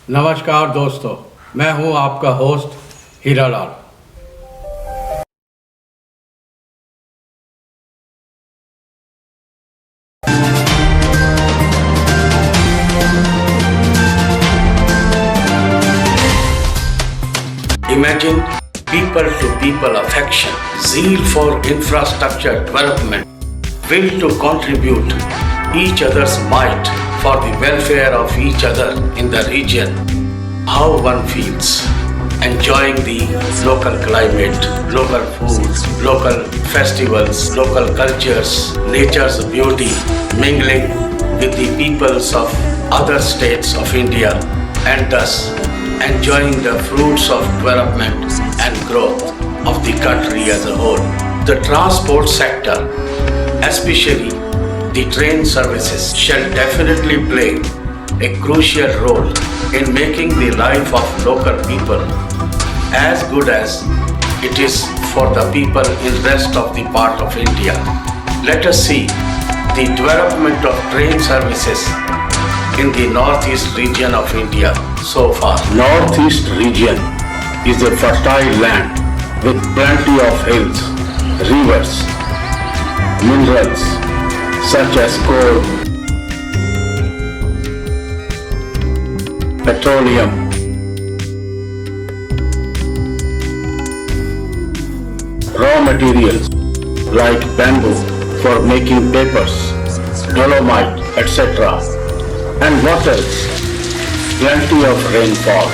नमस्कार दोस्तों, मैं हूं आपका host Hiralal. Imagine people-to-people affection, zeal for infrastructure development, will to contribute each other's might for the welfare of each other in the region. How one feels enjoying the local climate, local food, local festivals, local cultures, nature's beauty, mingling with the peoples of other states of India, and thus enjoying the fruits of development and growth of the country as a whole. The transport sector, especially the train services, shall definitely play a crucial role in making the life of local people as good as it is for the people in rest of the part of India. Let us see the development of train services in the northeast region of India so far. Northeast region is a fertile land with plenty of hills, rivers, minerals such as coal, petroleum, raw materials like bamboo for making papers, dolomite, etc. And what else? Plenty of rainfall.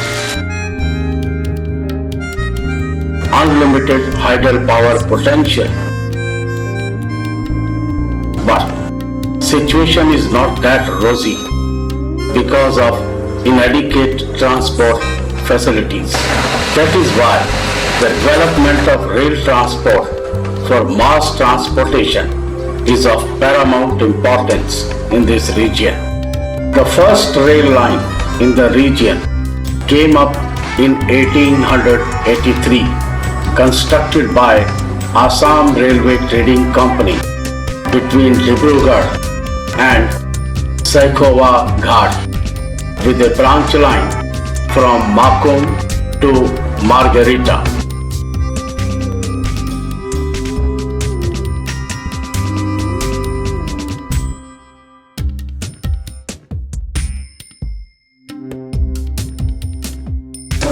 Unlimited hydropower potential. But situation is not that rosy because of inadequate transport facilities. That is why the development of rail transport for mass transportation is of paramount importance in this region. The first rail line in the region came up in 1883, constructed by Assam Railway Trading Company between Dibrugarh and Saikhowa Ghat, with a branch line from Makkum to Margarita.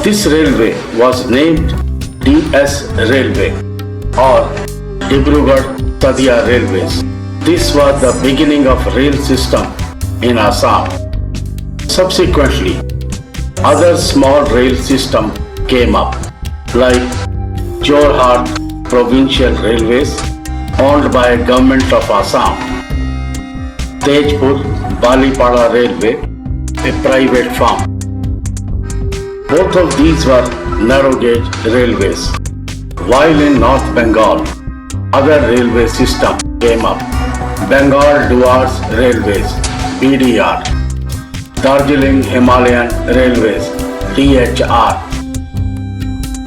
This railway was named DS Railway or Dibrugarh-Tadia Railways. This was the beginning of rail system in Assam. Subsequently, other small rail system came up like Jorhat Provincial Railways owned by Government of Assam, Tejpur Balipada Railway, a private firm. Both of these were narrow gauge railways. While in North Bengal, other railway system came up. Bengal Duars Railways, BDR, Darjeeling Himalayan Railways, DHR,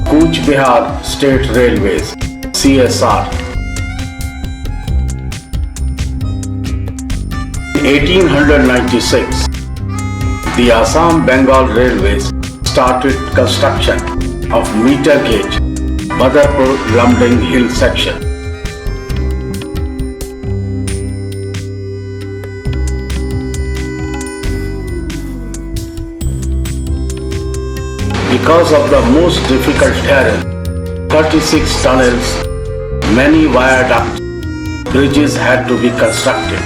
Cooch Behar State Railways, CSR. In 1896, the Assam Bengal Railways started construction of meter gauge Badarpur Lumding Hill section. Because of the most difficult terrain, 36 tunnels, many viaducts, bridges had to be constructed.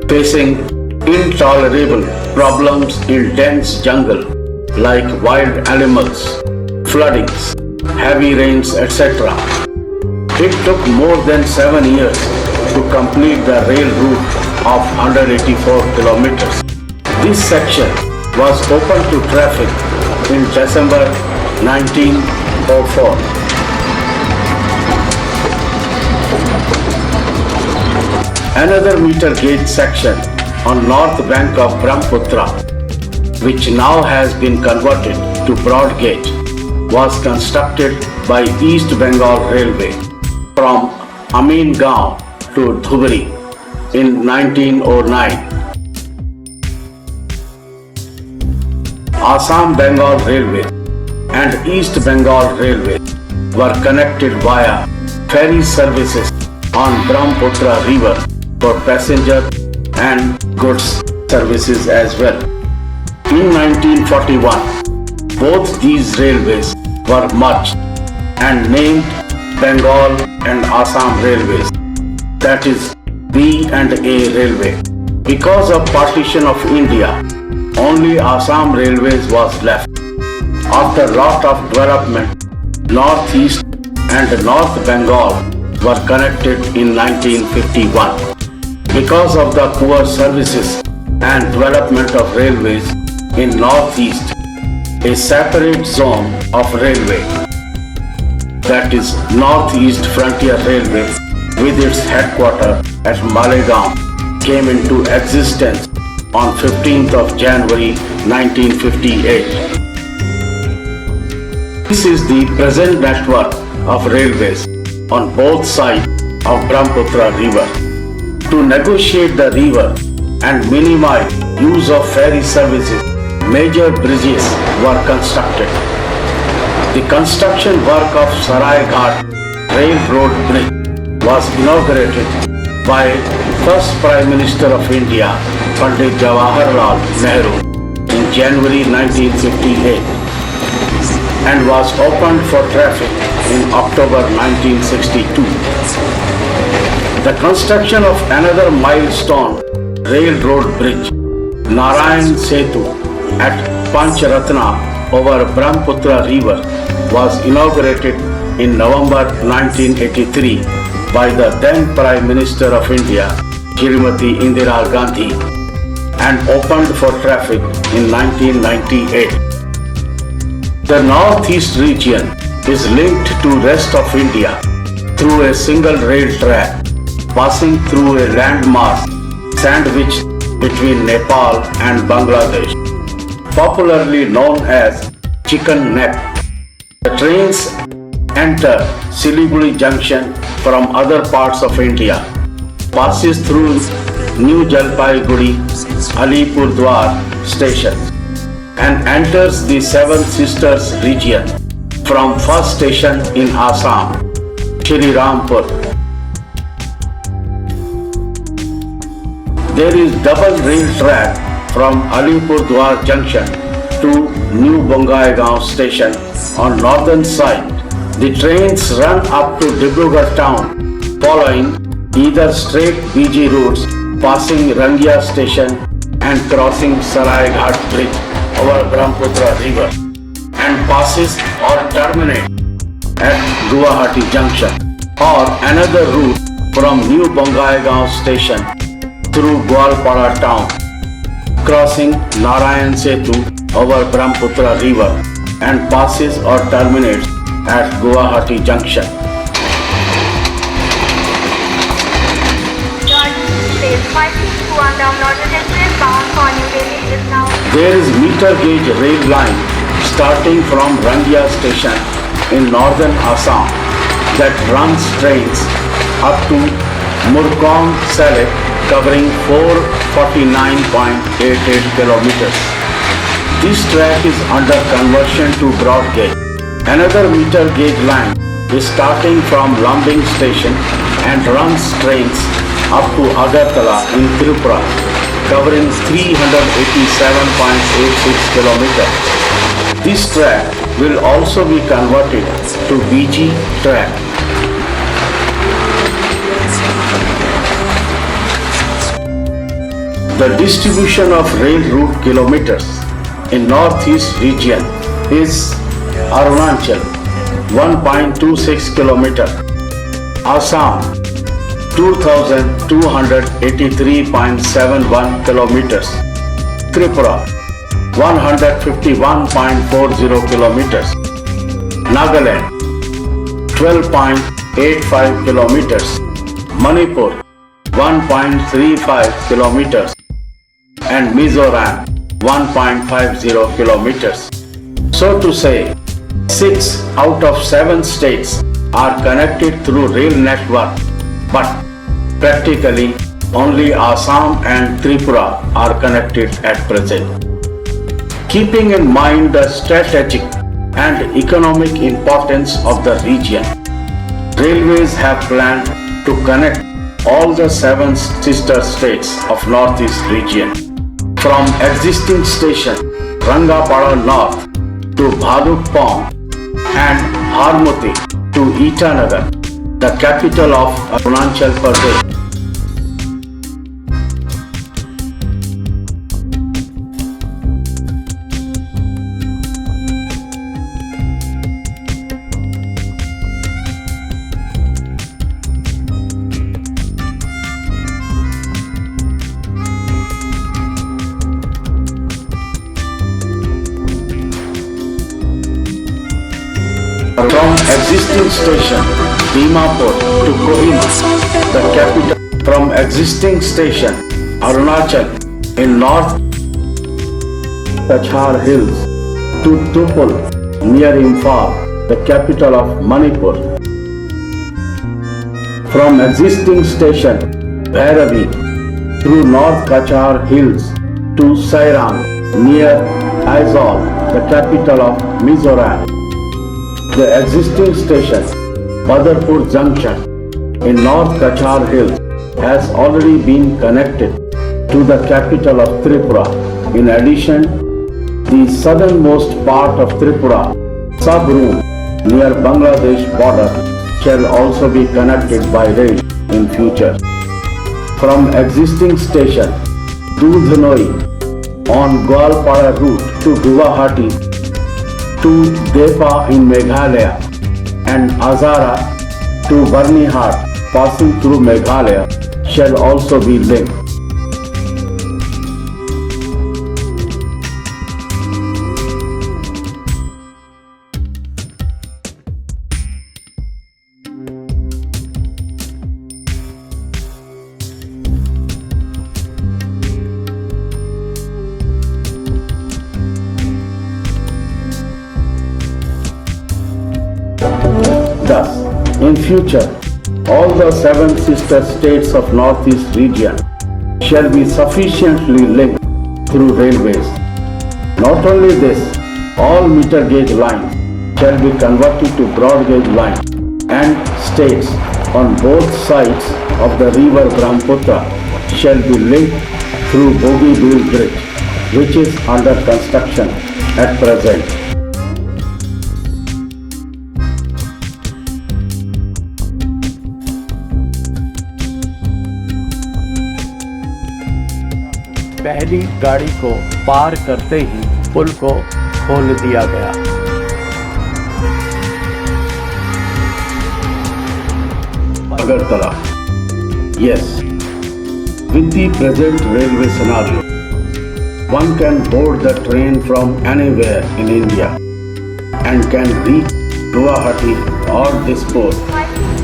Facing intolerable problems in dense jungle like wild animals, floodings, heavy rains, etc. It took more than 7 years to complete the rail route of 184 kilometers. This section was open to traffic in December 1904. Another meter gauge section on north bank of Brahmaputra, which now has been converted to broad gauge, was constructed by East Bengal Railway from Amingaon to Dhubri in 1909. Assam Bengal Railway and East Bengal Railway were connected via ferry services on Brahmaputra River for passenger and goods services as well. In 1941, both these railways were merged and named Bengal and Assam Railways, that is B&A Railway. Because of partition of India, only Assam Railways was left. After lot of development, Northeast and North Bengal were connected in 1951. Because of the poor services and development of railways in Northeast, a separate zone of railway, that is Northeast Frontier Railway with its headquarters at Malegaon, came into existence on 15th of January 1958. This is the present network of railways on both sides of Brahmaputra River. To negotiate the river and minimize use of ferry services, major bridges were constructed. The construction work of Saraighat Railroad Bridge was inaugurated by first Prime Minister of India, Pandit Jawaharlal Nehru, in January 1958 and was opened for traffic in October 1962. The construction of another milestone railroad bridge, Narayan Setu at Panchratna over Brahmaputra River, was inaugurated in November 1983 by the then Prime Minister of India, Srimati Indira Gandhi, and opened for traffic in 1998. The Northeast region is linked to rest of India through a single rail track passing through a landmass sandwiched between Nepal and Bangladesh, popularly known as Chicken Neck. The trains enter Siliguri Junction from other parts of India, passes through New Jalpaiguri, Alipurduar stations, and enters the Seven Sisters region from first station in Assam, Shri Rampur. There is double rail track from Alipurduar junction to New Bongaigaon station on northern side. The trains run up to Dibrugarh town, following either straight BG routes passing Rangia station and crossing Saraighat Bridge over Brahmaputra River, and passes or terminates at Guwahati Junction, or another route from New Bongaigaon station through Gwalpara town, crossing Narayan Setu over Brahmaputra River, and passes or terminates at Guwahati Junction. There is meter gauge rail line starting from Rangia station in northern Assam that runs trains up to Murkong Salek, covering 449.88 kilometers. This track is under conversion to broad gauge. Another meter gauge line is starting from Lambing station and runs trains up to Agartala in Tripura, covering 387.86 kilometers. This track will also be converted to BG track. The distribution of rail route kilometers in Northeast region is Arunachal 1.26 km, Assam 2283.71 kilometers, Tripura 151.40 kilometers, Nagaland 12.85 kilometers, Manipur 1.35 kilometers, and Mizoram 1.50 kilometers. So to say, 6 out of 7 states are connected through rail network, but practically only Assam and Tripura are connected at present. Keeping in mind the strategic and economic importance of the region, railways have planned to connect all the 7 sister states of Northeast region from existing station Rangapada North to Bhaduk Pond and Harmoti to Itanagar, the capital of Arunachal Pradesh. From existing station Dimapur to Kohima, the capital. From existing station Arunachal in North Kachar Hills to Tupul near Imphal, the capital of Manipur. From existing station Bhairavi through North Kachar Hills to Sairang near Aizawl, the capital of Mizoram. The existing station Badarpur Junction in North Kachar Hills has already been connected to the capital of Tripura. In addition, the southernmost part of Tripura, Sabroom near Bangladesh border, shall also be connected by rail in future. From existing station Dudhnoi on Gwalpara route to Guwahati to Depa in Meghalaya and Azara to Barnihar passing through Meghalaya shall also be linked. Thus, in future, all the 7 sister states of Northeast region shall be sufficiently linked through railways. Not only this, all meter gauge lines shall be converted to broad gauge lines, and states on both sides of the river Brahmaputra shall be linked through Bogeybill Bridge, which is under construction at present. पहली गाड़ी को पार करते ही पुल को खोल दिया गया। Agartala. Yes, with the present railway scenario, one can board the train from anywhere in India and can reach Guwahati or Dispur,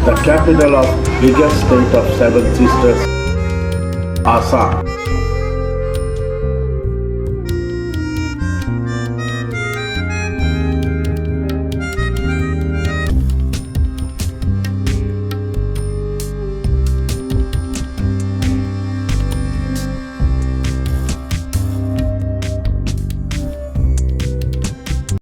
the capital of biggest state of 7 sisters, Assam.